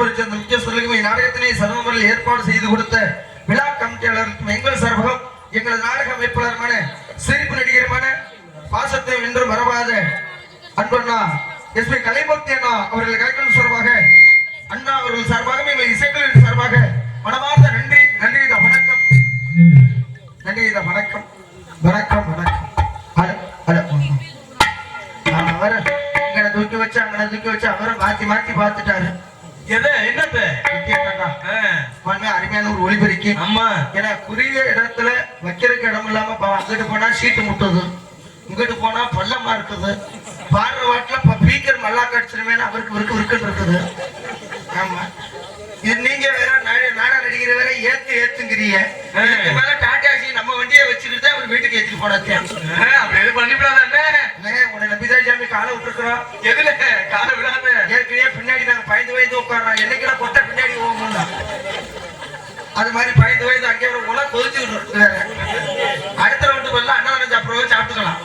குறித்த அந்த முக்கியஸ்தர்களுக்கும் நாடகத்தினை சர்வமுறையில் ஏற்பாடு செய்து கொடுத்த விழா கமிட்டியாளருக்கும் எங்கள் சார்பாகவும் எங்களது நாடக அமைப்பாளருமான சிரிப்பு நடிகருமான பாசத்தை வென்று மறவாத அன்பண்ணா எஸ் பி கலைமூர்த்தி அண்ணா அவர்கள் கைகள் சார்பாக அண்ணா அவர்கள் சார்பாக எங்கள் இசைக்குழுவின் சார்பாக மனமார்ந்த நன்றி நன்றி வணக்கம் நன்றி வணக்கம் வணக்கம் வணக்கம் அவரை இங்க தூக்கி வச்சு அங்க தூக்கி வச்சு அவரை மாத்தி மாத்தி பார்த்துட்டாரு. அருமையான ஒரு ஒளிபெருக்கி. ஆமா, ஏன்னா குறுகிய இடத்துல வைக்கிறதுக்கு இடம் இல்லாம அங்கிட்டு போனா சீட்டு முட்டுது, இங்கிட்டு போனா பள்ளமா இருக்குது, பாடுற வாட்டில பீக்கர் மல்லா கடிச்சிருமேன்னு அவருக்கு இருக்குன்னு இருக்குது. ஆமா, இது நீங்க வேற நாடா நடிக்கிற வேற ஏத்துங்கிறீங்க. மேல டாட்டாசி நம்ம வண்டியை வச்சுக்கிட்டு தான் அவர் வீட்டுக்கு ஏற்றிட்டு போனாச்சு. அப்படி எது பண்ணிவிடாதானே உன்னை நம்பிதான் சாமி காலை விட்டுருக்கிறோம். எதுல காலை விடாத ஏற்கனவே பின்னாடி நாங்க பயந்து உட்காடுறோம். என்னைக்கு கொட்டை பின்னாடி போகணும்னா அது மாதிரி பயந்து அங்கே உல கொதிச்சு வேற அடுத்த ரவுண்டு வரலாம் அண்ணா அப்புறம் சாப்பிட்டுக்கலாம்.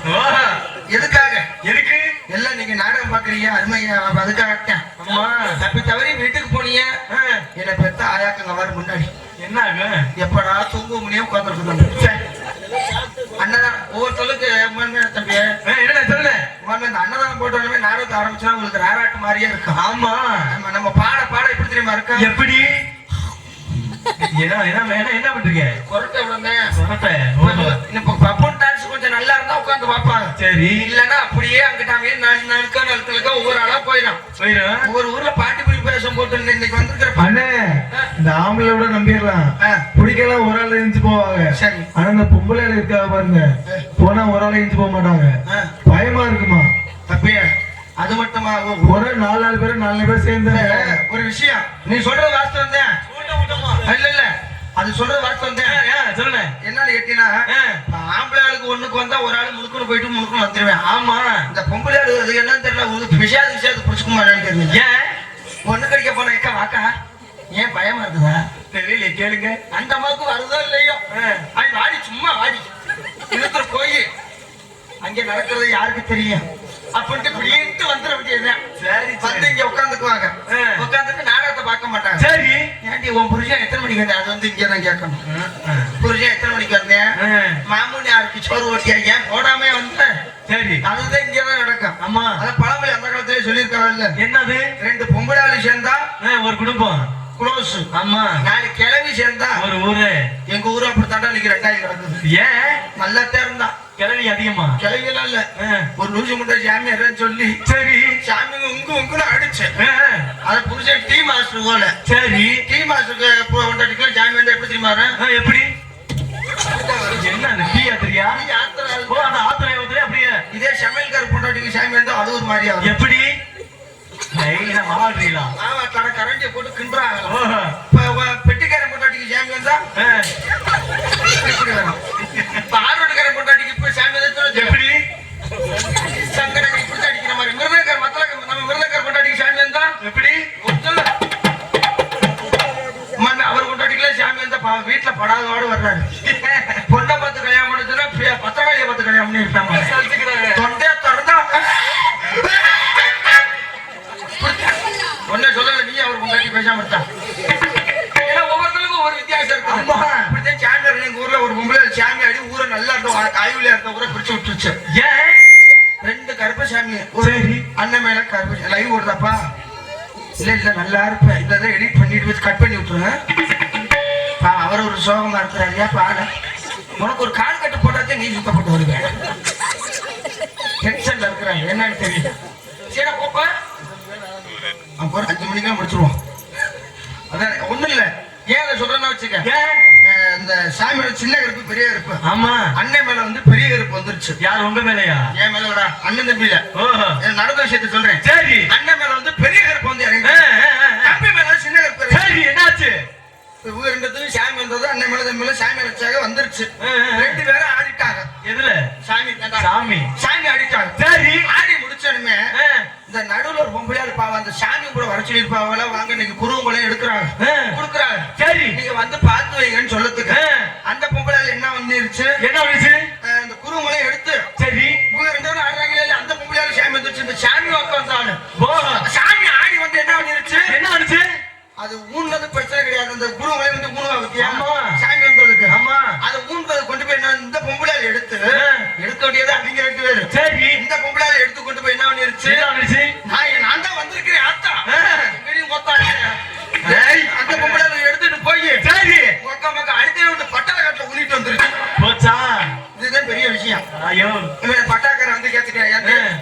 எதுக்காக எதுக்கு எல்லாம் நீங்க நாடகம் பாக்குறீங்க அருமையா அதுக்காக. ஆமா, தப்பி தவறி வீட்டுக்கு போனீங்க என்ன பெத்த ஆயாக்குங்க வர முன்னாடி என்ன எப்படா தூங்க முடியும் உட்காந்துருக்கு. அண்ணதான் ஒவ்வொருத்தருக்கு தம்பி என்ன சொல்லல இந்த அன்னதானம் போட்டோமே நாடகத்தை ஆரம்பிச்சா உங்களுக்கு ராராட்டு மாதிரியே இருக்கும். ஆமா, நம்ம பாட எப்படி தெரியுமா இருக்கா? எப்படி என்ன பண்றீங்க? கொரட்டை கொஞ்சம் நல்லா இருந்தா உட்காந்து பாப்பாங்க. சரி, இல்லன்னா அப்படியே அங்கிட்டாமே நாளுக்கா ஒவ்வொரு ஆளா போயிடும். ஒவ்வொரு ஊர்ல பாட்டி பிடி பேசம் போட்டு இன்னைக்கு வந்திருக்கிற இந்த ஆம்பளை விட நம்பிடலாம், பிடிக்கலாம் ஒரு ஆள் எழுந்து போவாங்க. சரி, ஆனா இந்த பொம்பளை இருக்கா பாருங்க, போனா ஒரு ஆள் எழுந்து போக மாட்டாங்க. பயமா இருக்குமா? தப்பே அது மட்டுமா? ஒரு 4 பேர் சேர்ந்து ஒரு விஷயம் நீ சொல்ற வாஸ்தவம் தான். இல்ல அது சொல்ற வாஸ்தவம் தான். சொல்லுங்க என்ன கேட்டீங்கன்னா, ஆம்பளை ஆளுக்கு ஒண்ணுக்கு வந்தா ஒரு ஆளு முழுக்கணும் போயிட்டு முழுக்கணும் வந்துருவேன். ஆமா, இந்த பொம்பளை ஆளு அது என்னன்னு தெரியல, உங்களுக்கு விஷயம் புடிச்சுக்க மாட்டேன்னு. ஏன் ஒண்ணு கடிக்க போன எக்கா வாக்கா ஏன் பயமா இருக்குதா? தெரியல, கேளுங்க. அந்த அம்மாவுக்கு வருதோ இல்லையோ அது வாடி சும்மா வாடி இழுத்துட்டு போய் அங்க நடக்கிறது யாருக்கு தெரியும் அப்படின்ட்டு இப்படின்ட்டு வந்துட வேண்டியதுதான். சரி, வந்து இங்க உட்காந்துக்குவாங்க. உட்காந்துட்டு நாடகத்தை பார்க்க மாட்டாங்க. சரி, ஏன்டி உன் புருஷன் எத்தனை மணிக்கு வந்தேன்? அது வந்து இங்க தான் கேட்கணும். புருஷன் எத்தனை மணிக்கு வந்தேன்? மாமூனி யாருக்கு சோறு ஓட்டியா ஏன் போடாமே வந்த? சரி, அதுதான் இங்கதான் நடக்கும். ஆமா, அதான் பழமொழி அந்த காலத்திலே சொல்லியிருக்காங்க. என்னது? 2 பொம்பளை ஆளு சேர்ந்தா ஒரு குடும்பம் க்ளோஸ். ஆமா, 4 கிழவி சேர்ந்தா ஒரு ஊரு. எங்க ஊரு அப்படி தாண்டா இன்னைக்கு 2 கிடக்குது. ஏன்? நல்லா தேர்ந்தா கிழவி அதிகமா? கிழவி எல்லாம் இல்ல, ஒரு லூசு முட்டை சாமி சொல்லி சரி சாமி உங்க அடிச்சு அத புருஷன் டீ மாஸ்டர் போல. சரி, டீ மாஸ்டருக்கு கொண்டாடிக்கலாம் சாமி வந்து எப்படி தெரியுமா? எப்படி என்ன டீ ஆத்திரியா? ஆத்திரையா? அப்படியே இதே சமையல்கார பொண்டாட்டிக்கு சாமி வந்து அது ஒரு மாதிரியா? எப்படி கரண்டிய போட்டு கிண்டுறாங்க. பெட்டிக்காரன் பொண்டாட்டிக்கு சாமி வந்தா இப்படி வரும். ஆரோட்டுக்கார பொண்டாட்டிக்கு இப்ப சாமி எப்படி சங்கட இப்படி அடிக்கிற மாதிரி. மிருதக்கார நம்ம மிருதக்கார பொண்டாட்டிக்கு சாமி வந்தா எப்படி? அவர் பொண்டாட்டிக்குள்ள சாமி வந்தா வீட்டுல படாதவாடு வர்றாரு. பொண்ணை பார்த்து கல்யாணம் பண்ணுச்சுன்னா பத்திரகாளியை பார்த்து கல்யாணம் பண்ணி இருக்காங்க. தொண்டைய திறந்தா ஒன்ன சொல்லல, நீ அவர் பொண்டாட்டி பேசாம இருந்தா. ஏன்னா ஒவ்வொருத்தருக்கும் ஒவ்வொரு வித்தியாசம் இருக்கு. ஆமா, இப்படித்தான் சாமியார் எங்க ஊர்ல ஒரு பொம்பளை சாமி ஆடி ஊரை நல்லா இருந்த ஆய்வுல இருந்த ஊரை பிடிச்சு விட்டுருச்சு. ஏன்? 2 கருப்பசாமி சரி அண்ணன் மேல கருப்ப லைவ் ஓடுதாப்பா? இல்ல நல்லா இருப்பேன், இதை எடிட் பண்ணிட்டு வச்சு கட் பண்ணி விட்டுருவேன். அவர் ஒரு சோகமா இருக்கிறாரு. ஏன் பாட உனக்கு ஒரு கால் கட்டு போட்டாச்சே நீ சுத்தப்பட்டு வருவேன். டென்ஷன்ல இருக்கிறாங்க என்னன்னு தெரியல. சரி போப்பா அப்புறம் 5 மணிக்கெல்லாம் முடிச்சிருவோம். அதான் ஒண்ணும் இல்ல. ஏன் அதை சொல்றேன்னா வச்சுக்க, இந்த சாமியோட சின்ன கருப்பு பெரிய கருப்பு. ஆமா, அண்ணன் மேல வந்து பெரிய கருப்பு வந்துருச்சு. யார் உங்க மேலையா? என் மேல அண்ணன் தம்பியில நடந்த விஷயத்த சொல்றேன். சரி, அண்ணன் மேல வந்து பெரிய கருப்பு வந்து தம்பி மேல சின்ன கருப்பு. சரி, என்னாச்சு? இவங்க 2 சாமி வந்தது அண்ணன் மேல தம்பி மேல சாமி வச்சாக வந்துருச்சு. 2 பேரும் ஆடிட்டாங்க. எதுல? சாமி ஆடிட்டாங்க. சரி, ஆடி முடிச்சோமே இந்த நடுவுல ஒரு பொம்பளையா இருப்பாங்க, அந்த சாமி கூட வர சொல்லிருப்பாங்க. வாங்க இன்னைக்கு குருவங்களையும் எடுக்கிறாங்க கொடுக்குறாங்க. சரி, நீங்க வந்து பார்த்து வைங்கன்னு சொல்லத்துக்கு அந்த பொம்பளை என்ன வந்துருச்சு? என்ன வந்துச்சு? அந்த குருவங்களையும் எடுத்து சரி இவங்க 2 பேரும் ஆடுறாங்க. அந்த பொம்பளையால சாமி வந்துருச்சு. இந்த சாமி உட்காந்தாலும் சாமி ஆடி வந்து என்ன வந்துருச்சு? என்ன வந்துச்சு? அது ஊன்னது பிரச்சனை கிடையாது. அந்த குருவை வந்து ஊனுவா பத்தியா சாமி வந்ததுக்கு. ஆமா, அதை ஊன்றதை கொண்டு போய் நான் இந்த பொம்பளையால எடுக்க வேண்டியது அவங்க 2 பேரு. சரி, இந்த பொம்பளையால எடுத்து கொண்டு போய் என்ன பண்ணிருச்சு, நான் தான் வந்திருக்கிறேன் ஆத்தா அந்த பொம்பளையால எடுத்துட்டு போய் சரி மொக்க மொக்க அடுத்த விட்டு பட்டாள காட்டுல ஊனிட்டு வந்துருச்சு. இதுதான் பெரிய விஷயம். பட்டாக்கார வந்து கேட்டுட்டேன்,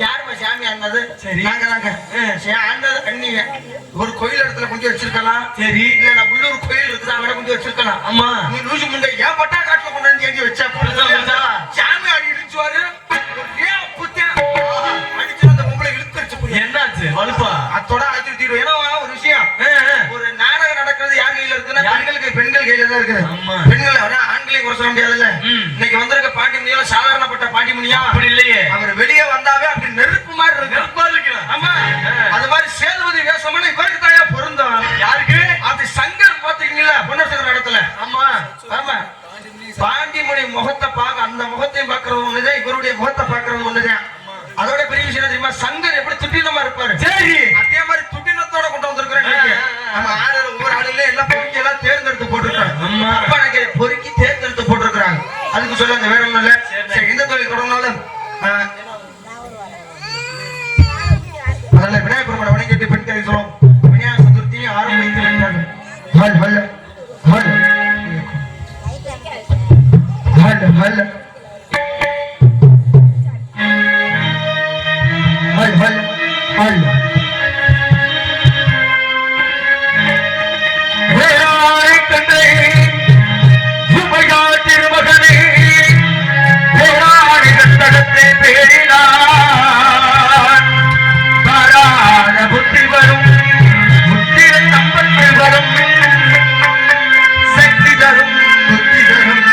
யாருமா சாமி ஆனது? சரி, நாங்க ஆண்டது அண்ணிங்க. ஒரு கோயில் இடத்துல கொஞ்சம் வச்சிருக்கலாம். சரி, இல்ல நான் உள்ளூர் கோயில் இருக்குது அங்கே கொஞ்சம் வச்சிருக்கலாம். ஆமா, நீ லூசு முண்டை ஏன் பட்டா காட்டுல கொண்டு வந்து ஏஞ்சி வச்சா சாமி அடி இடிச்சுவாரு. அடிச்சு அந்த பொம்பளை இழுத்துருச்சு. என்னாச்சு வலுப்பா அத்தோட அடிச்சு தீரும். ஏன்னா ஒரு விஷயம், ஒரு நாடகம் நடக்கிறது யார் கையில இருக்குன்னா பெண்கள் கையில தான் இருக்குது. பெண்கள் ஆண்களையும் குறை சொல்ல முடியாதுல்ல. இன்னைக்கு வந்திருக்க பாண்டி முனியா சாதாரணப்பட்ட பாண்டி முனியா அப்படி இல்லையே. அவர் வெளியே வந்தாவே அப்படி நெருப்பு மாதிரி இருக்கு. ஆமா, அது மாதிரி சேதுபதி வேஷம்னு இவருக்கு தாயா பொருந்தம். யாருக்கு? அது சங்கர் பாத்தீங்களா பொன்னசங்கர் இடத்துல. ஆமா ஆமா, பாண்டிமுனி முகத்தை பார்க்க அந்த முகத்தையும் பார்க்கறது ஒண்ணுதான், இவருடைய முகத்தை பார்க்கறது ஒண்ணுதான். அதோட பெரிய விஷயம் தெரியுமா, சங்கர் எப்படி துட்டினமா இருப்பாரு. சரி, அதே மாதிரி துட்டினத்தோட கொண்டு வந்திருக்கிறேன். நம்ம ஆளுல ஒவ்வொரு ஆளுல எல்லாம் பொறுக்கி எல்லாம் தேர்ந்தெடுத்து போட்டிருக்காங்க. பொறுக்கி தேர்ந்தெடுத்து போட்டிருக்கிறாங்க. அதுக்கு சொல்லுங்க வேற ஒண்ணும் இல்ல. சரி, எந்த தொழில் தொடங்கினாலும் அதனால விநாயகர் பெருமானை வணங்கிட்டு பெண்களை சொல்லும். விநாயகர் சதுர்த்தியை ஆரம்பித்து விட்டாங்க. ஹல் ஹல் ஹல் ஹல் ஹல் ஹல் ஹல் ஹல் வேளாண் கண்டே சுமையா திருமகனே வேளாண் கண்டகத்தை பேரினார் புத்தி வரும் புத்திர சம்பத்தில் வரும் சக்தி தரும் புத்தி தரும்.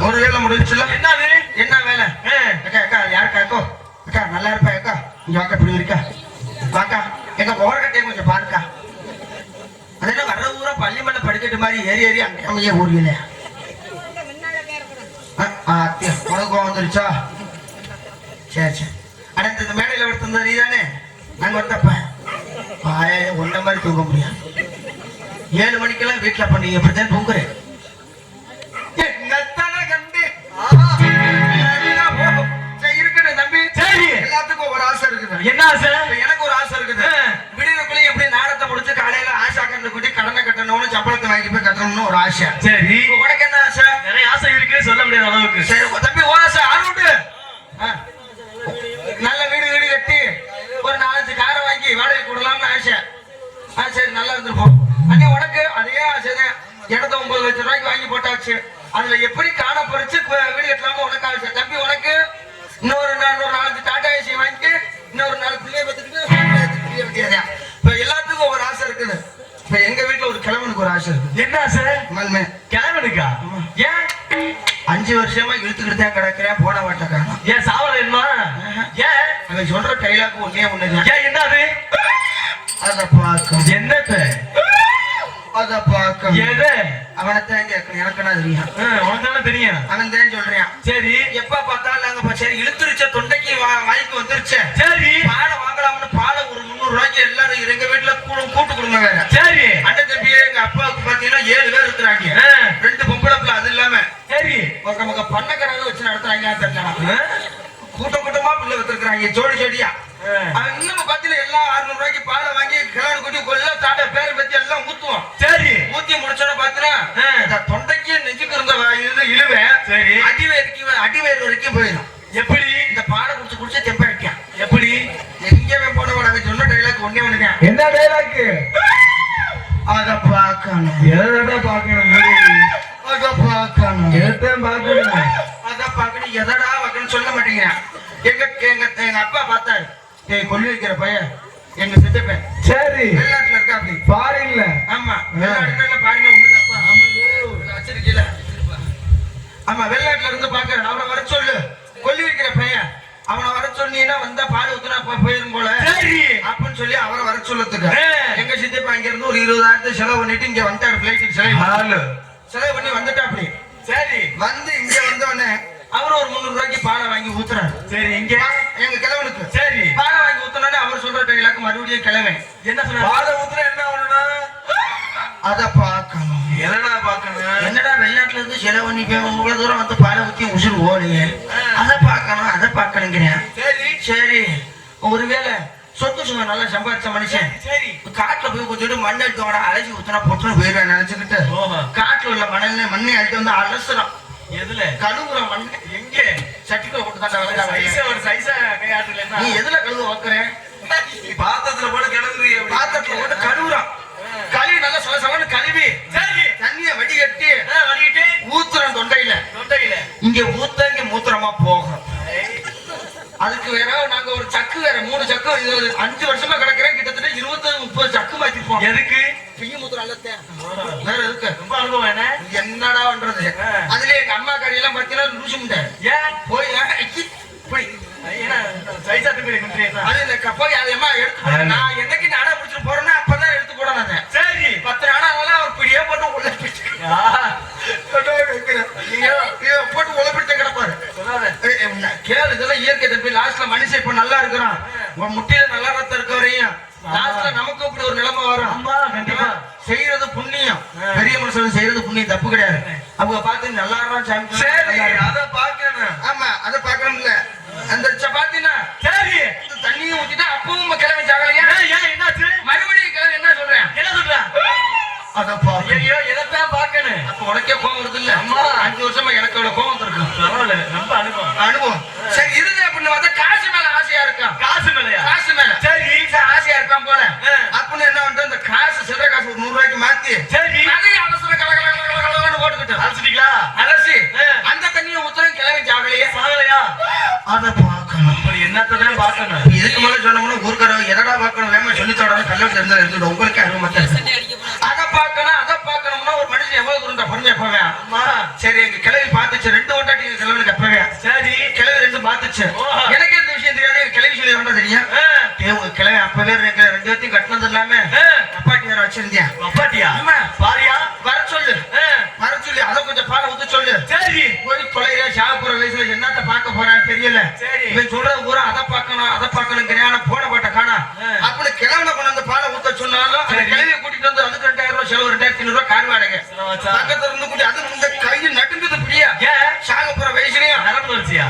ஒரு வேலை முடிஞ்சுல. என்னது என்ன வேலை? அக்கா அக்கா யாருக்கா அக்கோ அக்கா நல்லா இருப்பா அக்கா இங்க வாக்கா இப்படி இருக்கா வாக்கா எங்க ஓரக்கட்டையை கொஞ்சம் பாருக்கா. அது என்ன வர்ற ஊரா பள்ளிமலை படிக்கட்டு மாதிரி ஏறி ஏறி அங்கே ஊர்ல அத்தியா உனக்கு வந்துருச்சா? சரி சரி. அடுத்த இந்த மேடையில் ஒருத்தந்த நீ தானே? நாங்கள் வந்தப்ப ஒன்றை மாதிரி தூங்க முடியாது. 7 மணிக்கெல்லாம் வீட்டில் பண்ணி எப்படித்தான் தூங்குறேன். இருக்கட்டும் தம்பி. சரி எல்லாத்துக்கும் ஒரு ஆசை இருக்குது. என்ன ஆசை? எனக்கு ஒரு ஆசை இருக்குது. விடுதலை எப்படி நாடத்தை முடிச்சு காலையில ஆசை கண்டு கூட்டி கடனை கட்டணும்னு சம்பளத்தை வாங்கிட்டு போய் கட்டணும்னு ஒரு ஆசை. சரி உனக்கு என்ன ஆசை? நிறைய ஆசை இருக்கு சொல்ல முடியாத அளவுக்கு. சரி தம்பி ஒரு ஆசை ஆர்வட்டு நல்ல வீடு வீடு கட்டி ஒரு 4-5 காரை வாங்கி வாடகை கொடுக்கலாம்னு ஆசை. சரி நல்லா இருந்திருப்போம். அங்கே உனக்கு அதே ஆசை தான். இடத்த 9 லட்சம் ரூபாய்க்கு வாங்கி போட்டாச்சு. அதுல எப்படி காண பறிச்சு வீடு கட்டலாமோ உனக்கு ஆசை. தம்பி உனக்கு இன்னொரு 4 டாடா ஏசி வாங்கிட்டு இன்னொரு 4 பிள்ளைய பத்துக்கிட்டு இப்ப எல்லாத்துக்கும் ஒரு ஆசை இருக்குது. இப்ப எங்க வீட்டுல ஒரு கிழவனுக்கு ஒரு ஆசை இருக்கு. என்ன ஆசை? மல்மே கிழவனுக்கா? ஏன் 5 வருஷமா இழுத்துக்கிட்டு தான் கிடக்கிறேன் போட மாட்டேன். ஏன் சாவல என்ன? ஏன் அவன் சொல்ற டைலாக் ஒன்னே ஏன் என்னது? அத பார்க்க என்னத்த அத பார்க்க எது அவனைத்தான் கேட்கணும். எனக்கு என்ன தெரியும்? உனக்கு தெரியும். அவன் தான் சொல்றான். சரி எப்ப பார்த்தாலும் அங்க சரி இழுத்துருச்ச தொண்டைக்கு வாய்க்கு வந்துருச்சு. சரி பாலை வாங்கலாம்னு பாலை ஒரு 300 ரூபாய்க்கு எல்லாரும் எங்க வீட்டுல கூட்டு கொடுங்க வேற. சரி அண்ணன் தம்பி எங்க அப்பாவுக்கு பாத்தீங்கன்னா 7 பேர் இருக்கிறாங்க. 2 பொம்பளை பிள்ளை அது இல்லாம. சரி நமக்கு பண்ணக்கடாக வச்சு நடத்துறாங்க. தெரியல கூட்டம் கூட்டமா பிள்ளை வச்சிருக்காங்க ஜோடி ஜோடியா. அவன் இன்னும் பாத்தீங்கன்னா எல்லா 600 ரூபாய்க்கு பாலை வாங்கி கிழவன் குட்டி கொல்ல தாட்ட பேரை பத்தி எல்லாம் ஊத்துவோம். சரி ஊத்தி முடிச்சோட பாத்தீங்கன்னா தொண்டைக்கு நெஞ்சுக்கு இருந்த இது இழுவேன். சரி அடிவேறு வரைக்கும் போயிடும். எப்படி? இந்த பாலை குடிச்சு குடிச்சு தெம்ப வைக்கான். எப்படி? எங்கேயுமே போட விடாது. சொன்ன டைலாக் ஒன்னே ஒண்ணுதான். என்ன டைலாக்? அத பாக்கணும். எதை பாக்கணும்? அத பாக்கணும். எதை பாக்கணும்? அத பாக்கணும். எதடா பாக்கணும் சொல்ல மாட்டேங்கிறேன். எங்க அப்பா பார்த்தாரு. கொல்லி வைக்கிற பையன் எங்க சித்தப்பன். சரி வெளிநாட்டுல இருக்கா? அப்படி பாருங்கள. ஆமா வெளிநாட்டுல பாருங்க ஒண்ணுதாப்பா. ஆமாங்க வச்சிருக்கீல. ஆமா வெளிநாட்டுல இருந்து பாக்குற அவனை வர சொல்லு. கொல்லி வைக்கிற பையன் அவனை வர சொன்னீங்கன்னா வந்தா பால் ஊத்துனா போயிரும் போல. சரி அப்படின்னு சொல்லி அவரை வர சொல்லத்துக்கு எங்க சித்தப்பா அங்க இருந்து ஒரு 20,000 செலவு பண்ணிட்டு இங்க வந்துட்டாரு. பிளைட்டுக்கு செலவு பண்ணி வந்துட்டா. அப்படி சரி வந்து இங்க வந்தோடனே அவரு ஒரு 300 ரூபாய்க்கு பாலை வாங்கி ஊத்துறாரு. சரி இங்க எங்க கிழவனுக்கு. சரி பாலை வாங்கி ஊத்துனோடனே அவர் சொல்ற டைலாக்கு மறுபடியும் கிழவன் என்ன சொல்ற? பாலை ஊத்துனா என்ன ஆகணும்னா அத பாக்கணும். என்னடா பாக்கணும்? என்னடா வெளிநாட்டுல இருந்து செலவு பண்ணி இவ்வளவு தூரம் வந்து பாலை ஊத்தி உசுறு ஓடுங்க. அத பாக்கணும் அத பாக்கணுங்கிறேன். சரி சரி ஒருவேளை சொத்து சும்மா நல்லா சம்பாதிச்ச மனுஷன். சரி காட்டுல போய் கொஞ்சம் மண் எடுத்தோட அலசி ஊத்துனா பொட்டுன்னு போயிடுவேன் நினைச்சுக்கிட்டு காட்டுல உள்ள மண்ணை அழுத்து வந்து அலசுறான். எதுல? கழுவுற மண். எங்க? சட்டிக்குள்ள போட்டு தான் ஒரு சைஸா கையாட்டுல. நீ எதுல கழுவு வைக்கிறேன்? பாத்திரத்துல போட்டு கிடக்குது. பாத்திரத்துல போட்டு கழுவுறான். கழுவி நல்லா சொல்ல சவன்னு கழுவி தண்ணிய வடிகட்டி ஊத்துறான் தொண்டையில. இங்க ஊத்த இங்க மூத்திரமா போகும். அதுக்கு வேற நாங்க ஒரு சக்கு வேற 3 சக்கு 5 வருஷமா கிடக்குறேன். கிட்டத்தட்ட 20-30 சக்கு மாத்திருப்போம். எதுக்கு? பிய்ய மூத்திரம் அல்லத்தேன் வேற இருக்கு. ரொம்ப அனுபவம் என்ன என்னடா பண்றது? அதுல எங்க அம்மா கடையெல்லாம் பாத்தீங்கன்னா லூசு முண்டை. ஏன் போய் அது இந்த போய் அதை அம்மா எடுத்து நான் என்னைக்கு நாடா பிடிச்சிட்டு போறேன்னா அப்பதான் எடுத்து போடணும். சரி 10 நாளாவெல்லாம் ஒரு பிடியே போட்டு உள்ள போட்டு உழப்பிடிச்ச கிடப்பாரு. கேளு இதெல்லாம் இயற்கை தம்பி. லாஸ்ட்ல மனுஷன் இப்ப நல்லா இருக்கிறான். உன் முட்டையில நல்லா ரத்தம் இருக்க வரையும் லாஸ்ட்ல நமக்கு இப்படி ஒரு நிலைமை வரும். அம்மா கண்டிப்பா செய்யறது புண்ணியம். பெரிய மனுஷன் செய்யறது புண்ணியம் தப்பு கிடையாது. அவங்க பார்த்து நல்லா சாமி. சரி அத பாக்கணும். ஆமா அத பாக்கணும்ல. அந்த சப்பாத்தினா சரி தண்ணியும் ஊத்திட்டா அப்பவும் கிளம்பி சாகலையா? ஏன் என்னாச்சு? மறுபடியும் கிளம்பி என்ன சொல்றேன்? என்ன சொல்றேன்? அத பாக்க. ஐயோ எதத்தான் பாக்கணும். அப்ப உனக்கே கோவம் வருது இல்ல? அம்மா 5 வருஷமா எனக்கு எவ்வளவு கோவம் வந்திருக்கும். பரவாயில்ல ரொம்ப அனுபவம். சரி இருது அப்படின்னு பார்த்தா காசு மேல ஆசையா இருக்கான். காசு மேலயா? காசு மேல சரி ஆசையா இருக்கான் போல. அப்படின்னு என்ன பண்ற இந்த காசு சில்லறை காசு ஒரு 100 ரூபாய்க்கு மாத்தி சரி அதையும் அலசுற கலகலன்னு போட்டுக்கிட்டு அலசிட்டீங்களா? அலசி அந்த தண்ணியை ஊத்துறேன் கிளம்பி சாகலையா? அத பாக்கணும். என்னத்தான் பாக்கணும்? இதுக்கு மேல சொன்னோம்னா ஊருக்காரங்க எதடா பாக்கணும் வேமா சொல்லித்தோட கல்யாணம் தெரிஞ்சா எடுத்துடும். உங்களுக்கு அறிவு மட்டும் அதை பார்க்கணும். அதை பார்க்கணும்னா ஒரு மனுஷன் எவ்வளவு தூரம் பொறுமையா போவேன். சரி எங்க கிளவி பார்த்துச்சு 2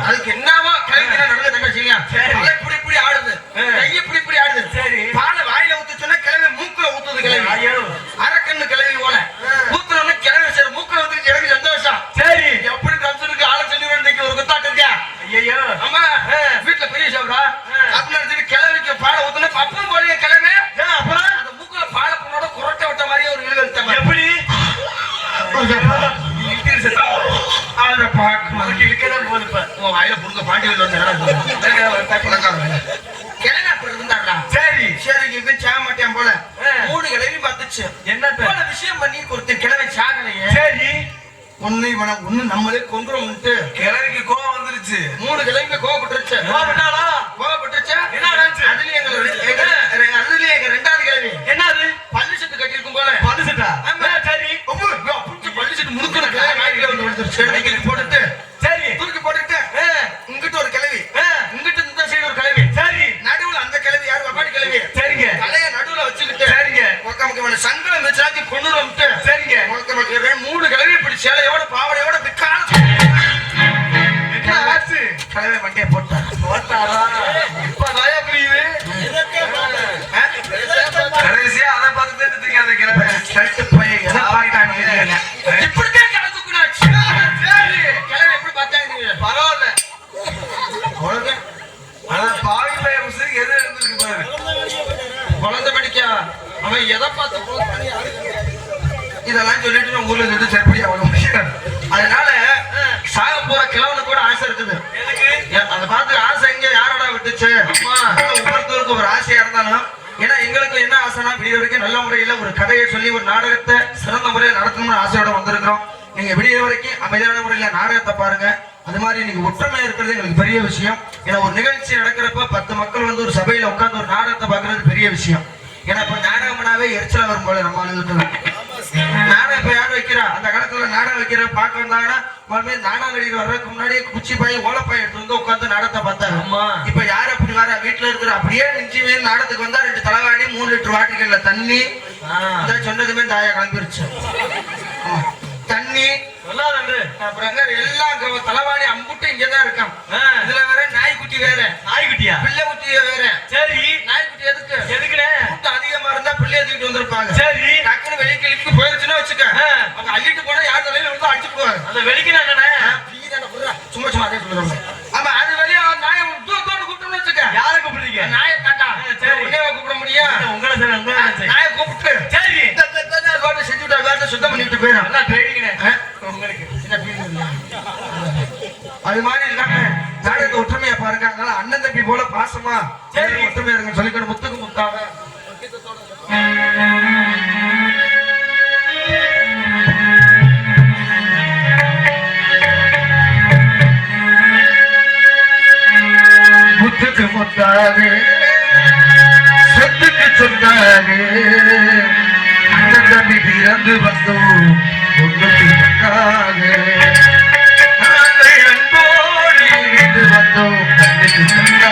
அதுக்கு என்னவா கல்விக்கு நடந்து தங்கச்சிங்க தலை இப்படி இப்படி ஆடுது கை இப்படி இப்படி ஆடுது சரி பாலை வாயில ஊத்து சொன்னா கிளவி மூக்குல ஊத்துது கிளவி அரக்கண்ணு கிளவி போல ஊத்துறோன்னு கிளவி சரி மூக்குல ஊத்துக்கு எனக்கு சந்தோஷம் சரி எப்படி கம்சனுக்கு ஆளை சொல்லி இன்னைக்கு ஒரு குத்தாட்டு இருக்கா ஐயோ ஆமா வீட்டுல பெரிய சாப்பிடா அப்படின்னு நினைச்சிட்டு கிளவிக்கு பாலை ஊத்துனா பப்பும் போலீங்க கிளவி அப்புறம் அந்த மூக்குல பாலை பொண்ணோட குரட்டை விட்ட மாதிரியே ஒரு இழுவெழுத்த எப்படி வாயில புடுங்க பாண்டி சரி சரி சாமட்டியம் போல 3 கிழவி பார்த்துச்சு என்ன விஷயம் பண்ணி கொடுத்த கிழவை சாகலையே சரி ஒண்ணு நம்மளே கொங்குறோம்ட்டு கிழவிக்கு கோவம் வந்துருச்சு 3 கிழவிக்கு கோவப்பட்டுருச்சு கோவப்பட்டுருச்சா என்ன அதுலயே எங்க 2வது கிழவி என்னது பல்லு செட்டு கட்டி இருக்கும் போல பல்லு செட்டா சரி பல்லு செட்டு முடுக்கணும் போட்டுட்டு சரி தூக்கி போட்டுட்டு இங்கிட்ட ஒரு கிழவி இங்கிட்ட இந்த சைடு ஒரு கிழவி சரி நடுவுல அந்த கிழவி யாரு வப்பாடி கிழவி சரிங்க தலைய நடுவுல வச்சுக்கிட்டு சரிங்க முக்கியமான சங்கடம் வச்சாக்கி கொண்டுட்டு சரிங்க 3 கிழவி இப்படி சேலையோட பாவடையோட பிக்கால ஆச்சு கிழவி வண்டியை போட்டாரா இப்ப தயா புரியுது கடைசியா அதை பார்த்துட்டு அந்த கிழவி போய் இப்படித்தான் கிடத்துக்குனாச்சு கிழவி எப்படி பார்த்தாங்க பரவாயில்ல ஆனா பாவி பைய முஸ்லிம் எது இருந்திருக்கு பாரு குழந்தை படிக்க அவன் எதை பார்த்து இதெல்லாம் சொல்லிட்டு ஊர்ல சொல்லிட்டு சரிப்படி அவ்வளவு அதனால சாக போற கிழவனு கூட ஆசை இருக்குது அதை பார்த்து ஆசை இங்க யாரோட விட்டுச்சு ஒவ்வொருத்தருக்கும் ஒரு ஆசையா இருந்தாலும் ஏன்னா எங்களுக்கு என்ன ஆசைனா விடிய வரைக்கும் நல்ல முறையில ஒரு கதையை சொல்லி ஒரு நாடகத்தை சிறந்த முறையில் நடத்தணும்னு ஆசையோட வந்திருக்கிறோம் நீங்க விடிய வரைக்கும் அமைதியான முறையில நாடகத்தை பாருங்க அது மாதிரி நீங்க ஒற்றுமையா இருக்கிறது எங்களுக்கு பெரிய விஷயம் ஏன்னா ஒரு நிகழ்ச்சி நடக்கிறப்ப 10 மக்கள் வந்து ஒரு சபையில உட்கார்ந்து ஒரு நாடகத்தை பாக்குறது பெரிய விஷயம் ஏன்னா இப்ப நாடகம்னாவே எரிச்சலா வரும் போல நம்ம ஆளுகளுக்கு நாடகம் இப்ப யாரும் வைக்கிறா அந்த காலத்துல நாடகம் வைக்கிற பார்க்க வந்தாங்கன்னா நாடகம் நடிகர் வர்றதுக்கு முன்னாடி குச்சி பாய் ஓலப்பாய் எடுத்து வந்து உட்காந்து நாடகத்தை பார்த்தாங்க இப்ப யாரு அப்படி வர வீட்டுல இருக்கிற அப்படியே நெஞ்சு மீன் நாடகத்துக்கு வந்தா 2 தலைவாணி 3 லிட்டர் வாட்டிகள்ல தண்ணி சொன்னதுமே தாயா கிளம்பிருச்சு தண்ணி அப்புறம் எல்லாம் தலைவாணி அம்புட்டு இங்கதான் இருக்கான் இதுல வேற நாய்க்குட்டி வேற நாய்க்குட்டியா பிள்ளை குட்டிய வேற சரி நாய்க்குட்டி எதுக்குன்னு கூட்டம் அதிகமா இருந்தா பிள்ளைய தூக்கிட்டு வந்திருப்பாங்க சரி டக்குனு வெளியே கிளிக்கு போயிருச்சுன்னா வச்சுக்க அவங்க அள்ளிட்டு போனா யார் தலையில வந்து அடிச்சு போவாங்க அந்த வெளிக்கு சும்மா சும்மா அதே சொல்லுவாங்க ஆமா அது வெளியே நாயை கூப்பிட்டோம்னு வச்சுக்க யாரை கூப்பிடுறீங்க நாயை தாண்டா சரி உன்னைய கூப்பிட முடியும் உங்களை நாயை கூப்பிட்டு சரி செஞ்சு விட்டா சுத்தம் பண்ணிட்டு போயிடும் அது மாதிரி இல்லாம நாடகத்தை ஒற்றுமையா பாருங்க அதனால அண்ணன் தம்பி போல பாசமா ஒற்றுமையா இருங்க சொல்லிக்கணும் முத்துக்கு முத்தாக முத்துக்கு முத்தாக சொத்துக்கு சொத்தாக அண்ணன் தம்பி பிறந்து வந்தோம் ஒன்றுக்கு வந்தாக வந்தோம் கண்ணுக்கு சொன்னாங்க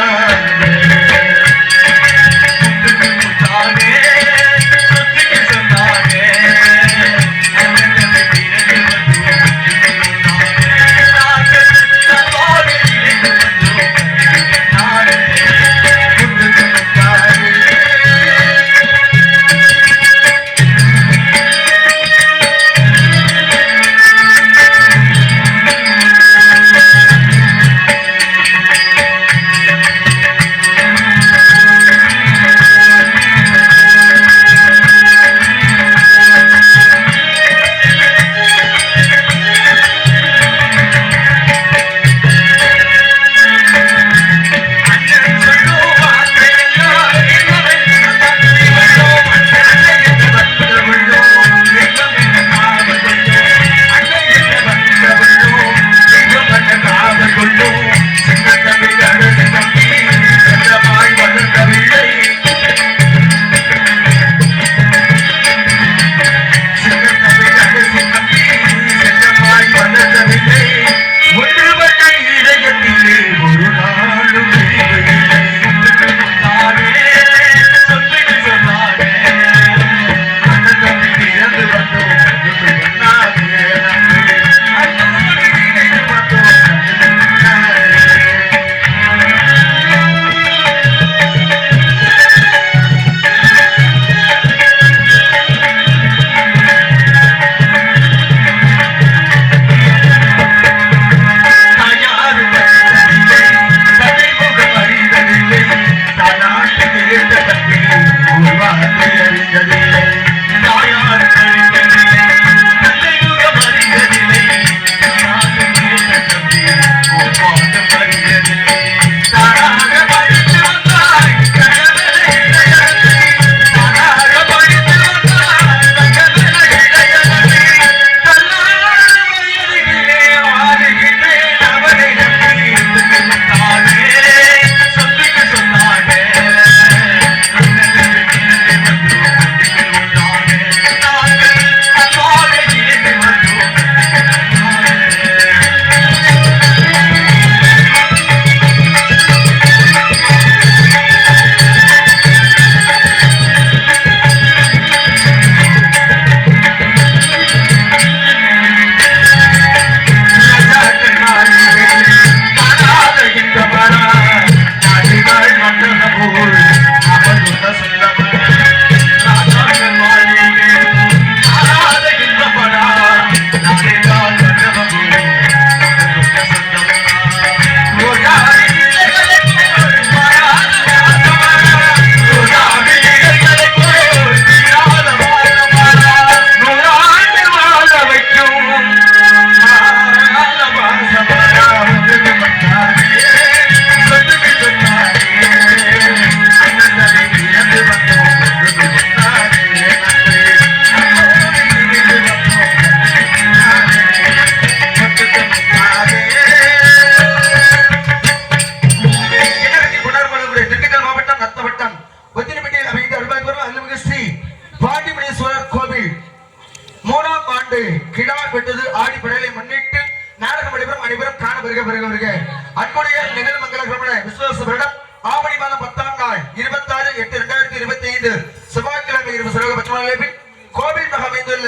அன்புடைய நிகழ்மங்கல விசுவாச வருடம் ஆவணி மாதம் 10ஆம் நாள் 26/8/2025 செவ்வாய்க்கிழமை இரவு சிறப்பு கோவில் மகா அமைந்துள்ள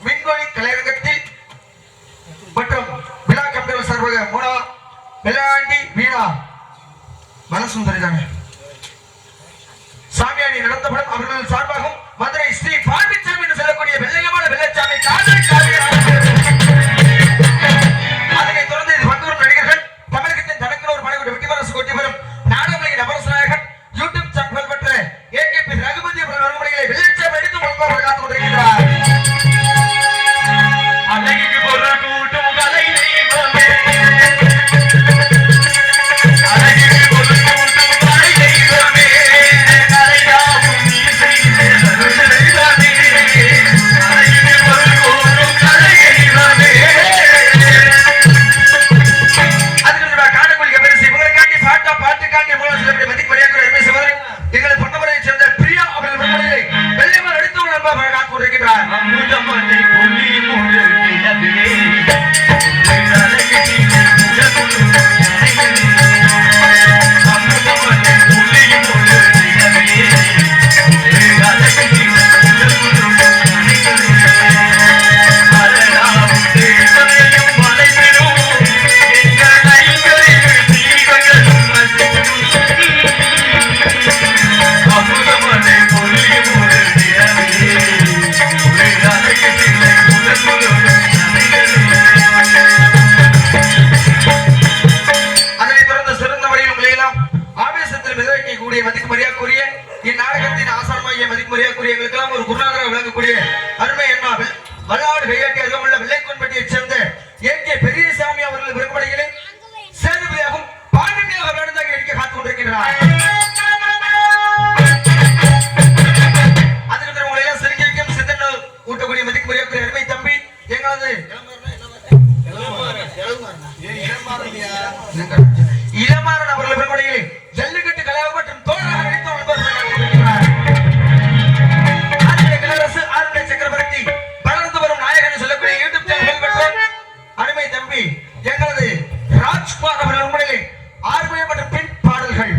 மின்கோயில் கலையரங்கத்தில் மற்றும் விழா கமிட்டிகள் சார்பாக மூணா வெள்ளாண்டி வீணா மனசுந்தரி தானே சாமியாடி நடத்தப்படும் அவர்கள் சார்பாகவும் மதுரை ஸ்ரீ பாண்டிச்சாமி என்று சொல்லக்கூடிய வெள்ளையமான வெள்ளச்சாமி அதனைத் தொடர்ந்து இது வந்தூர் நடிகர்கள் தமிழகத்தின் தனக்கனூர் மனைவி வெட்டிமரசு கொட்டிவரும் நாடகங்களின் அமரசநாயகன் யூடியூப் சேனல் பெற்ற ஏகேபி ரகுபதி அவர்கள் வருமுறைகளை வெள்ளச்சாமி அடித்து முன்பாக காத்துக் கொண்டிருக்கிறார். அழகிக்கு ஒரு கூட்டும் கலை தெய்வமே ஒரு குருநாதராக விளங்கக்கூடிய அருமை அண்ணா வல்லாடு கையாட்டி அருகமுள்ள வெள்ளைக்கோன்பட்டியைச் சேர்ந்த ஏகே பெரியசாமி அவர்கள் விருப்பப்படைகளில் சேதுபதியாகவும் பாண்டியாக நடந்தாக இருக்க காத்துக் கொண்டிருக்கிறார். அதுக்கு உங்களை எல்லாம் சிரிக்க வைக்கும் சிந்தனை ஊட்டக்கூடிய மதிக்கு மரியாதை அருமை தம்பி எங்களது இளமாறன் அவர்கள் விருப்பப்படைகளில் ஜல்லிக்கட்டு கலாவை மற்றும் தோழராக நடித்து சக்கரவர்த்தி வளர்ந்து வரும் நாயகன் சொல்லக்கூடிய யூடியூப் சேனல் பெற்ற அருமை தம்பி எங்களது ராஜ்குமார் அவர்கள் உண்மையிலே ஆர்வம் மற்றும் பின் பாடல்கள்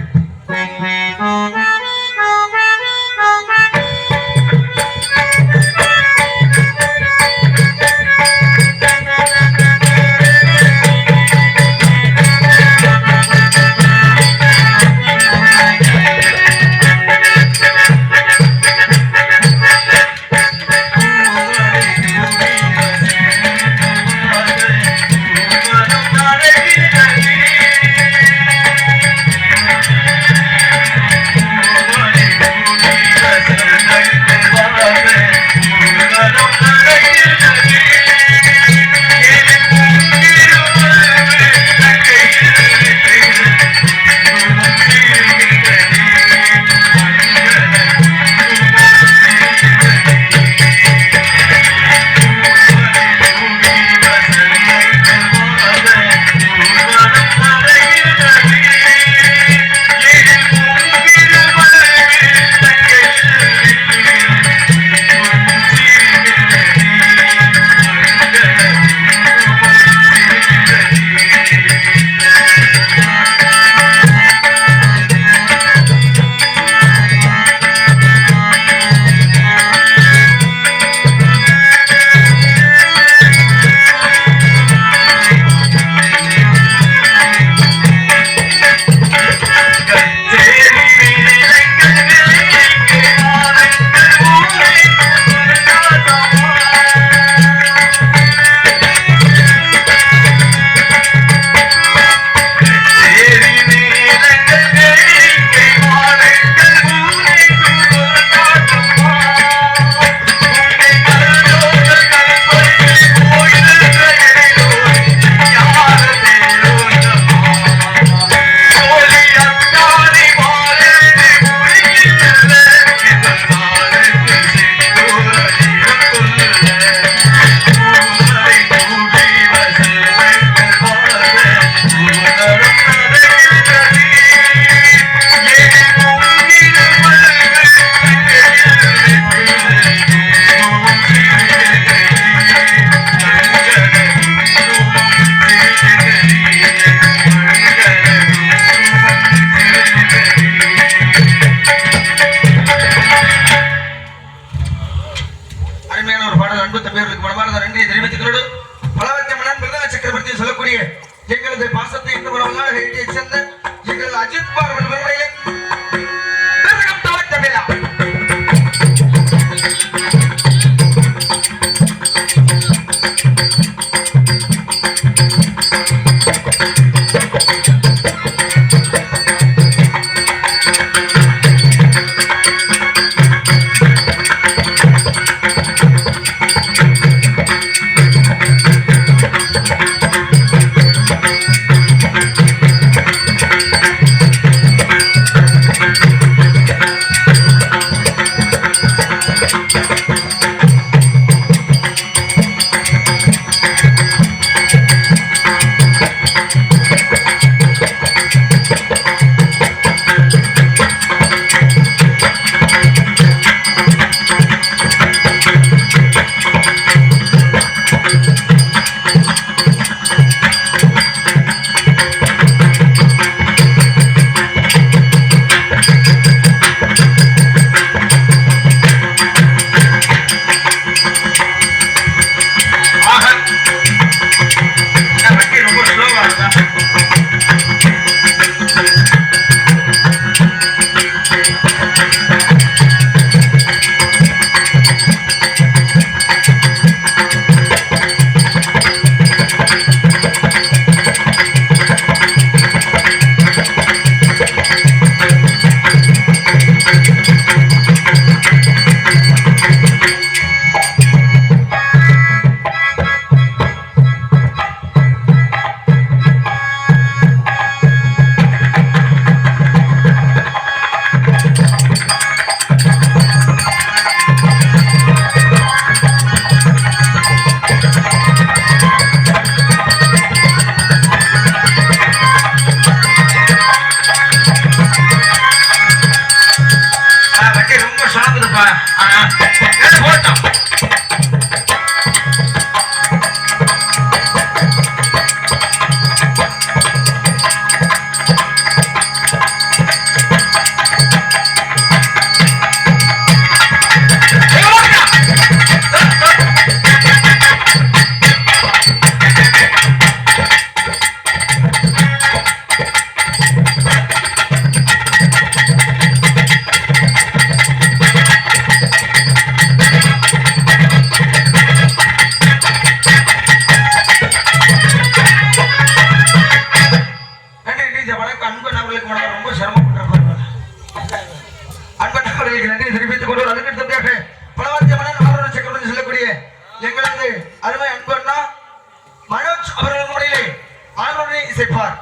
கவனி இசைப்பார்.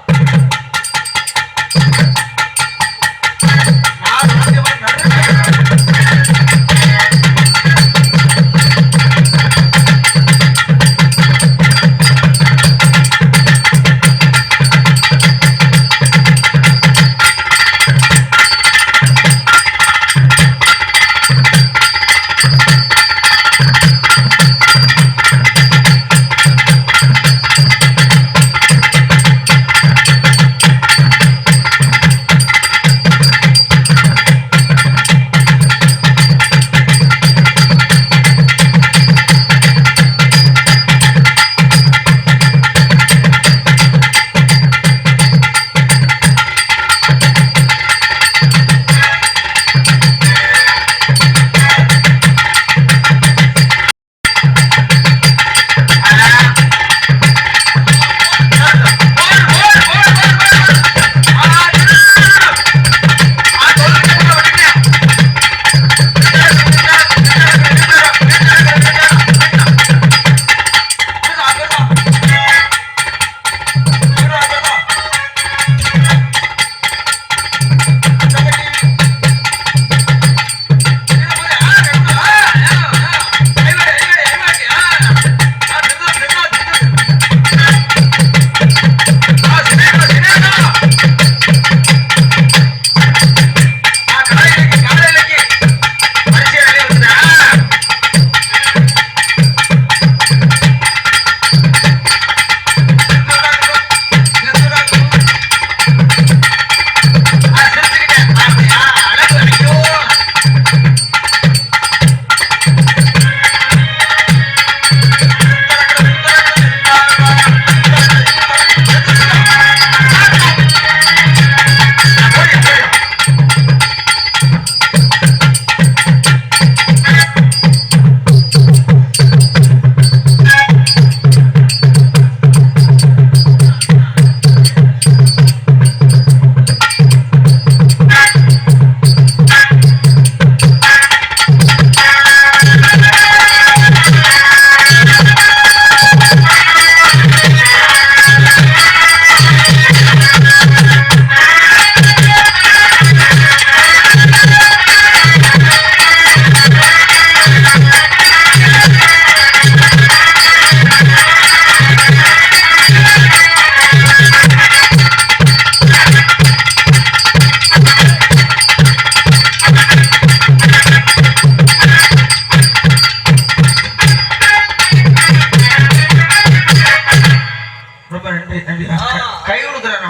கை கொடுக்குறேன்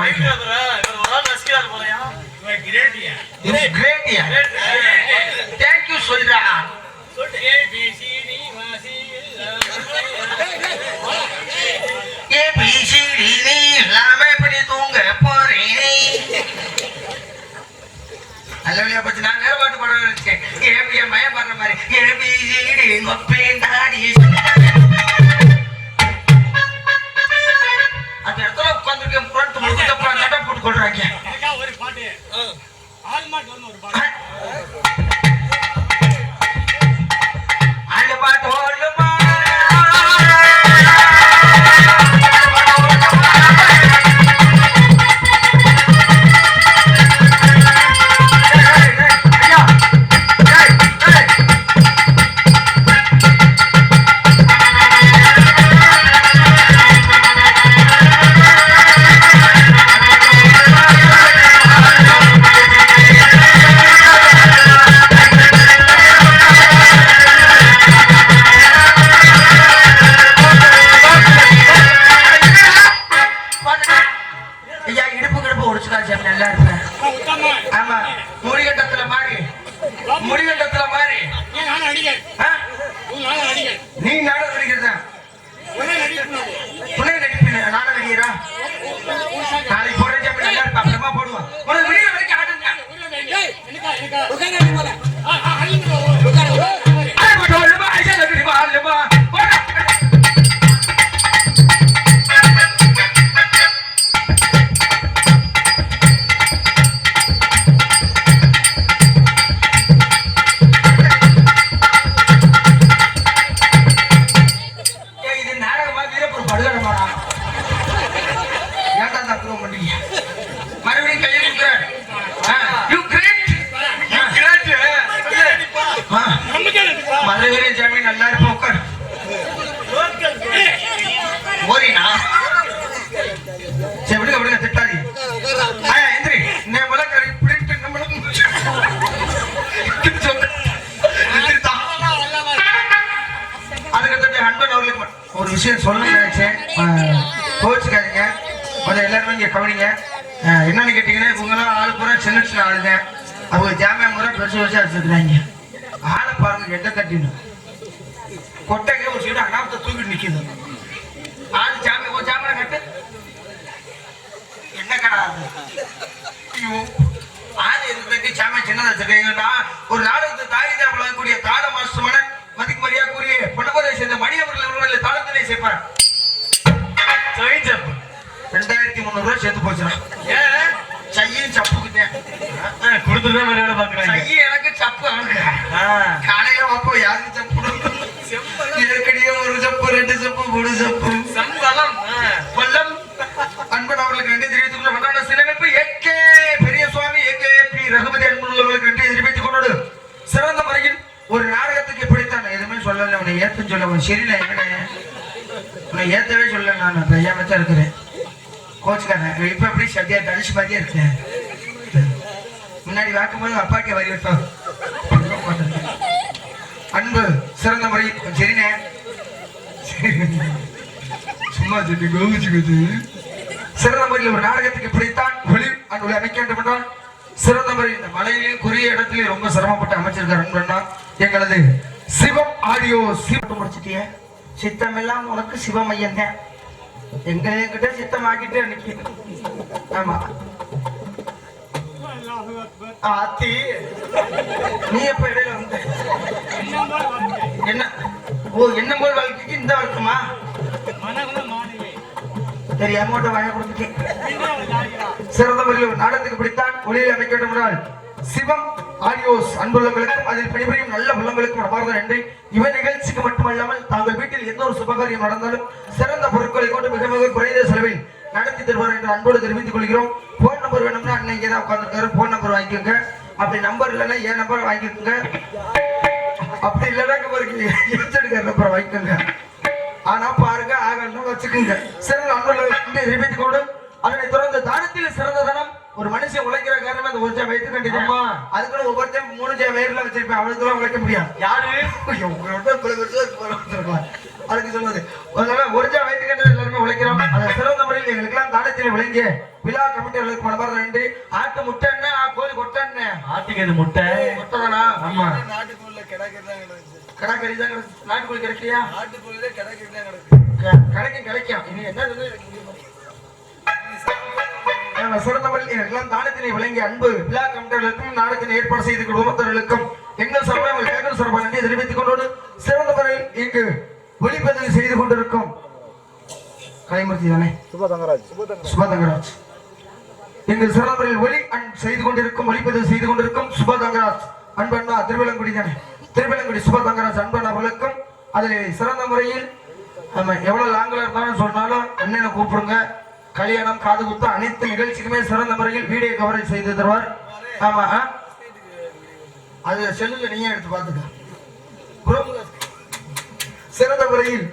தேங்க்யூ சொல்றா. ஏபிசிடி நீ இல்லாம எப்படி தூங்க போறேன். நல்ல பத்தி நான் வேற பாட்டு பாட வச்சேன். ஏபிஎ மயம் பாடுற மாதிரி ஏபிசிடி நொப்பேண்டாடி அந்த இடத்துல உட்காந்துருக்கேன். புரட்டு முழுக்க நட போட்டு கொள்றாங்க. ஒரு பாட்டு ஆல்மாட் வந்து ஒரு பாட்டு அந்த பாட்டு ஓடுமா நீ நாடகம் நடிக்கிறதா நாடகம் நடிக்கிறா நாளைக்கு போடுற நல்லா இருப்பா. அப்புறமா போடுவான். உனக்கு வீடியோ வரைக்கும் ஆடுங்க. இது நாடகமா வீரப்பூர் படுகடமாடா. சொல்லணும்னு நினைச்சேன். கோச்சுக்காதீங்க. முதல்ல எல்லாருமே இங்க கவனிங்க. என்னன்னு கேட்டீங்கன்னா இவங்கெல்லாம் ஆளு பூரா சின்ன சின்ன ஆளுங்க. அவங்க ஜாமியா முறை பெருசு பெருசா அடிச்சுக்கிறாங்க. ஆளை பாருங்க எட்ட கட்டின்னு கொட்டைக்கே ஒரு சீடு அனாமத்தை தூக்கிட்டு நிக்குது. ஆளு ஜாமியா ஒரு ஜாமியா கட்டு என்ன கடா ஐயோ ஆளு எதுக்கு ஜாமியா சின்னதா வச்சிருக்கீங்கன்னா ஒரு நாடகத்தை தாயிதா வழங்கக்கூடிய தாள மாசமான மதிக்கு மரியாதை கூறிய பொன்னவரை சேர்ந்த மணி அவர்கள் தாளத்திலே சேர்ப்பார். 2300 சேர்த்து போச்சுடா. ஏன் சையும் சப்புக்கிட்டேன் கொடுத்துதான் வேலை பாக்குறேன். சையை எனக்கு சப்பு காலையில வாப்போ யாருக்கு சப்பு ஏற்கனவே ஒரு சப்பு 2 சப்பு 3 சப்பு சம்பளம் பள்ளம் அன்பன் அவர்களுக்கு நன்றி தெரிவித்துக் கொள்ள சிறப்பு ஏகே பெரிய சுவாமி ஏகே பி ரகுபதி அன்புள்ளவர்களுக்கு நன்றி தெரிவித்துக் கொண்டோடு சிறந்த முறையில் ஒரு நாடகத்துக்கு இப்படித்தான் எதுவுமே சொல்லல. உன்னை ஏத்துன்னு சொல்ல உன் சரியில்லை உன்னை ஏத்தவே சொல்ல. நான் கையாமத்தான் இருக்கிறேன். கோச்சுக்காரன் இப்ப எப்படி சத்தியா தனுஷ் மாதிரியே இருக்கேன். முன்னாடி வாக்கும்போது அப்பாக்கே வரி வைப்போம். அன்பு சிறந்த முறை சரிண்ணே சும்மா சொல்லி கோவிச்சுக்குது. சிறந்த முறையில் ஒரு நாடகத்துக்கு இப்படித்தான் ஒளி அன்பு அமைக்க வேண்டும் என்றால் சிறந்த முறை இந்த மலையிலேயும் குறிய இடத்திலேயும் ரொம்ப சிரமப்பட்டு அமைச்சிருக்காரு அன்புன்னா எங்களது சிவம் ஆடியோ சிவம் முடிச்சிட்டிய சித்தம் எல்லாம் உனக்கு சிவமையன் தான். எங்கிட்ட சித்தமாக்கிட்டு அன்னைக்கு ஆமா ஆத்தி நீ எப்ப இடையில வந்த என்ன ஓ என்ன போல் வாழ்க்கைக்கு இந்த வருத்தமா சரி அமௌண்ட்டை வாங்க கொடுத்துட்டேன். சிறந்த முறையில் நாடகத்துக்கு பிடித்தான் ஒளியை அமைக்க வேண்டும் என்றால் சிவம் ஆடியோஸ் அன்புள்ளங்களுக்கும் அதில் பணிபுரியும் நல்ல உள்ளங்களுக்கும் மனமார்ந்த நன்றி. இவ நிகழ்ச்சிக்கு மட்டுமல்லாமல் தாங்கள் வீட்டில் எந்த ஒரு சுபகாரியம் நடந்தாலும் சிறந்த பொருட்களை கொண்டு மிக மிக குறைந்த செலவில் நடத்தி தருவார் என்று அன்போடு தெரிவித்துக் கொள்கிறோம். போன் நம்பர் வேணும்னா அண்ணன் இங்கே தான் உட்காந்துருக்காரு. போன் நம்பர் வாங்கிக்கோங்க. அப்படி நம்பர் இல்லைன்னா என் நம்பர் வாங்கிக்கோங்க. அப்படி இல்லைன்னா நம்பர் வாங்கிக்கோங்க. ஆனா பாருங்க ஆகணும் வச்சுக்கோங்க. சிறந்த அன்புள்ள தெரிவித்துக் கொண்டு அதனை தொடர்ந்து தானத்தில் சிறந்த தனம் ஒரு மனுஷன் உழைக்கிற காரணம் அந்த ஒரு ஜா வயிற்று கண்டிப்பா அதுக்குள்ள ஒவ்வொருத்தையும் 3 ஜா வயிறுல வச்சிருப்பேன். அவளுக்குலாம் உழைக்க முடியாது. யாரு அதுக்கு சொல்லுவது ஒரு ஜா வயிற்று கண்டது எல்லாருமே உழைக்கிறோம். அதை சிறந்த முறையில் எங்களுக்கெல்லாம் தானத்தில் விளங்கிய விழா கமிட்டிகளுக்கு மனமார்ந்த நன்றி. ஆட்டு முட்டை என்ன கோழி கொட்டை என்ன ஆட்டுக்கு எது முட்டை முட்டை தானா? ஆமா நாட்டுக்குள்ள கிடக்கறி தான் கிடக்கு. நாட்டுக்குள்ள கிடைக்கலையா? நாட்டுக்குள்ள கிடக்கறி தான் கிடக்கு கிடைக்கும். இனி என்ன சிறந்த முறையில் தானத்தினை விளங்கிய அன்பு விழா கமிட்டிகளுக்கும் நாடகத்தினை ஏற்பாடு செய்து குடும்பத்தினர்களுக்கும் எங்கள் சார்பாக சார்பாக நன்றி தெரிவித்துக் கொண்டோடு சிறந்த முறையில் இங்கு ஒளிப்பதிவு செய்து கொண்டிருக்கும் கலைமூர்த்தி தானே சுபதங்கராஜ் எங்கள் சிறந்த முறையில் ஒளி செய்து கொண்டிருக்கும் ஒளிப்பதிவு செய்து கொண்டிருக்கும் சுபதங்கராஜ் அன்பண்ணா திருவிழங்குடி தானே திருவிழங்குடி சுபதங்கராஜ் அன்பண்ணா அவர்களுக்கும் அதில் சிறந்த முறையில் எவ்வளவு லாங்கில் இருந்தாலும் சொன்னாலும் அண்ணனை கூப்பிடுங்க. கல்யாணம் காது குத்து அனைத்து நிகழ்ச்சிக்குமே சிறந்த முறையில் வீடியோ கவரேஜ் செய்து தருவார். ஆமா அது செல்லுல நீயே எடுத்து பார்த்துக்க. சிறந்த முறையில்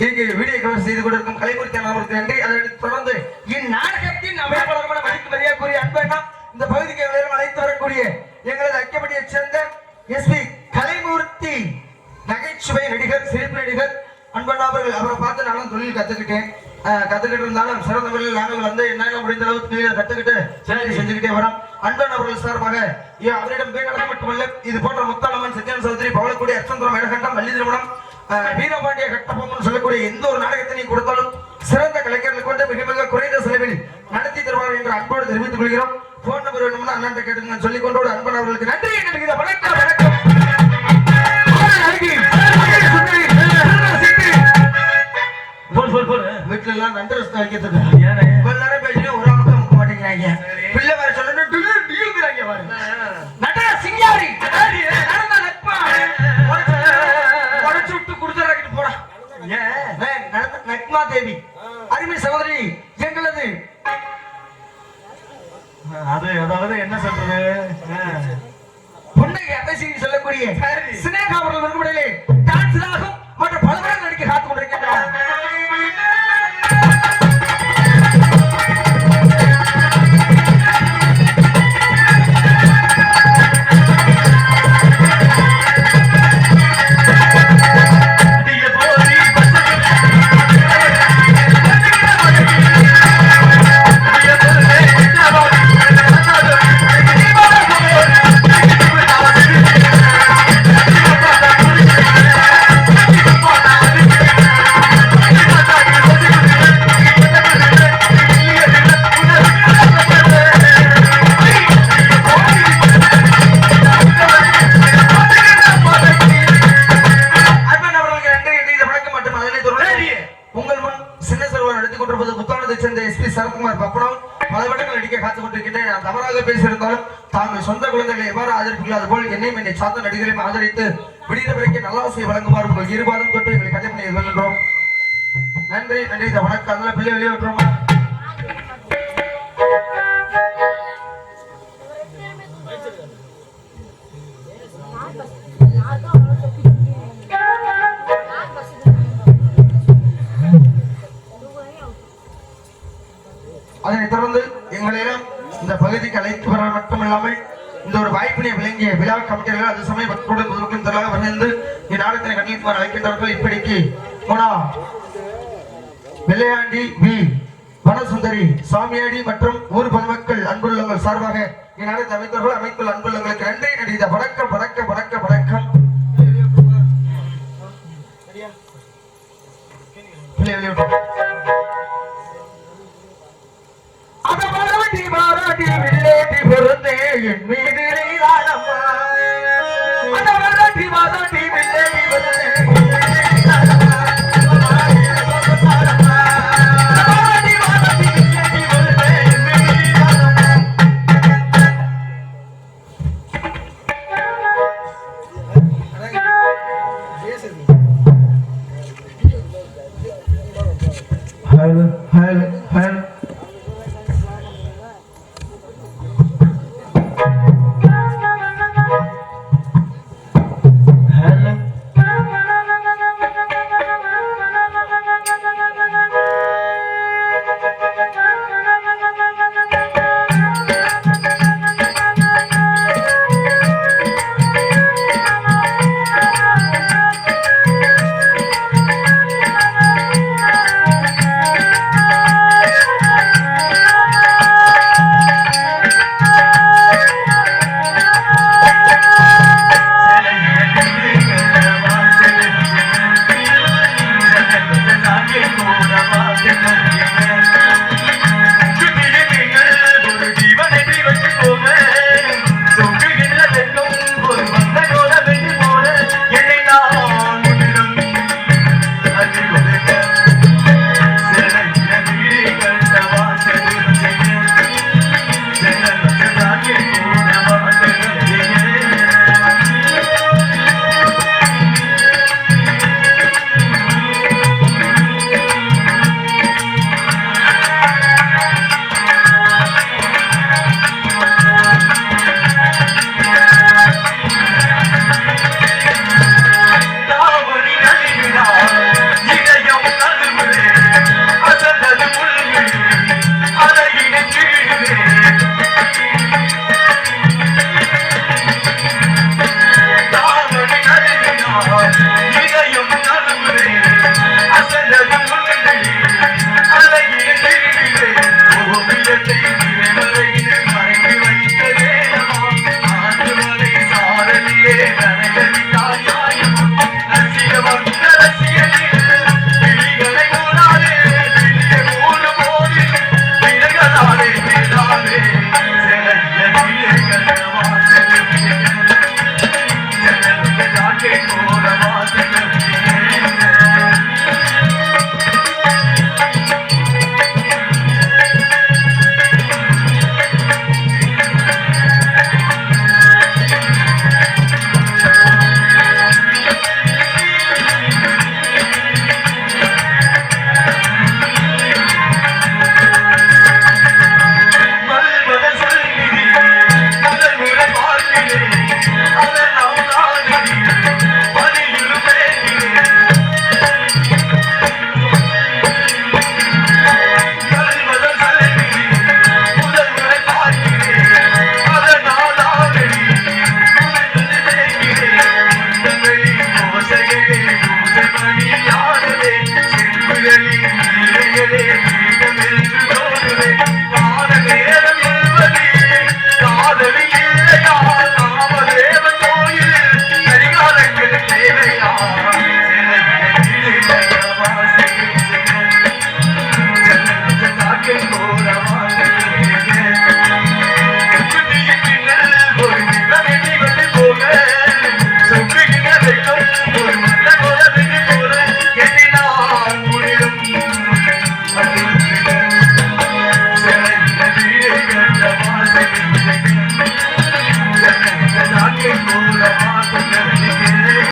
இங்கு வீடியோ கவரேஜ் செய்து கொண்டிருக்கும் கலைமூர்த்தி அவர்களுக்கு நன்றி. அதை தொடர்ந்து இந்நாடகத்தின் அமைப்பாளர்களை மதிக்கு மரியாதைக்குரிய அன்பண்ணா இந்த பகுதிக்கு அழைத்து வரக்கூடிய எங்களது ஐக்கியப்பட்டியை சேர்ந்த எஸ்பி கலைமூர்த்தி நகைச்சுவை நடிகர் சிரிப்பு நடிகர் அன்பண்ணா அவர்கள் அவரை பார்த்து நானும் தொழில் கத்துக்கிட்டு இருந்தாலும் சிறந்த முறையில் நாங்கள் வந்து என்னால முடிந்த அளவுக்கு கத்துக்கிட்டு செஞ்சுக்கிட்டே வரோம். அன்பன் அவர்கள் சார்பாக அவரிடம் பேரடம் மட்டுமல்ல இது போன்ற முத்தாளம்மன் சத்யன் சௌத்ரி பவளக்குடி அச்சந்திரம் மேடகண்டம் மல்லி திருமணம் வீரபாண்டிய கட்டபொம்மன் சொல்லக்கூடிய எந்த ஒரு நாடகத்தினையும் கொடுத்தாலும் சிறந்த கலைஞர்கள் கொண்டு மிக மிக குறைந்த செலவில் நடத்தி தருவார் என்று அன்போடு தெரிவித்துக் கொள்கிறோம். போன் நம்பர் வேணும்னா அண்ணன் கேட்டு நான் சொல்லிக் கொண்டோடு அன்பன் அவர்களுக்கு நன்றி. வணக்கம் வணக்கம். வீட்டுல எல்லாம் நன்றி வைக்கிறதுக்கு நேரம் பேசி ஒரு அமுக்கம் முக்க மாட்டேங்கிறாங்க. பிள்ளை வர சொல்லிட்டு சிங்காரி உடச்சு விட்டு குடுத்துறாக்கிட்டு போறா. நக்மா தேவி அருமை சகோதரி எங்களது அது அதாவது என்ன சொல்றது புன்னகை அசை சொல்லக்கூடிய சினேகா அவர்கள் விரும்புடையிலே டான்ஸாகும் மற்ற பலவர்கள் நடிக்க காத்துக் கொண்டிருக்கின்றார். பல வருடங்கள் நடிக்க காத்துக் கொண்டிருக்கின்றேன். நான் தவறாக பேசியிருந்தாலும் தாங்கள் சொந்த குழந்தைகளை எவ்வாறு ஆதரிப்பீர்கள் அதுபோல் என்னையும் என்னை சார்ந்த நடிகரையும் ஆதரித்து விடுத பிறகு நல்லாசையை வழங்குமாறு உங்கள் இருபாதம் தொட்டு எங்களை கதை பண்ணி எதிர்கொள்கிறோம். நன்றி நன்றி. இந்த வணக்கம் அதெல்லாம் பிள்ளை வெளியே விட்டுருமா? அதனைத் தொடர்ந்து எங்களையெல்லாம் இந்த பகுதிக்கு அழைத்து வர மட்டுமில்லாமல் இந்த ஒரு வாய்ப்பினை விளங்கிய விழா கமிட்டிகள் அது சமய பக்தருடன் முதலுக்கும் தலாக வந்து இந்நாடகத்தினை கண்டித்து வர அழைக்கின்றார்கள். இப்படிக்கு போனா வெள்ளையாண்டி வி வனசுந்தரி சாமியாடி மற்றும் ஊர் பொதுமக்கள் அன்புள்ளவர்கள் சார்பாக இந்நாடகத்தை அமைத்தவர்கள் அமைத்துள்ள அன்புள்ளவர்களுக்கு நன்றி நன்றி. வணக்கம் வணக்கம் வணக்கம் வணக்கம். பாராட்டி பாராட்டி வில்லேட்டி பொருந்தே என் மீது நீதானம்மா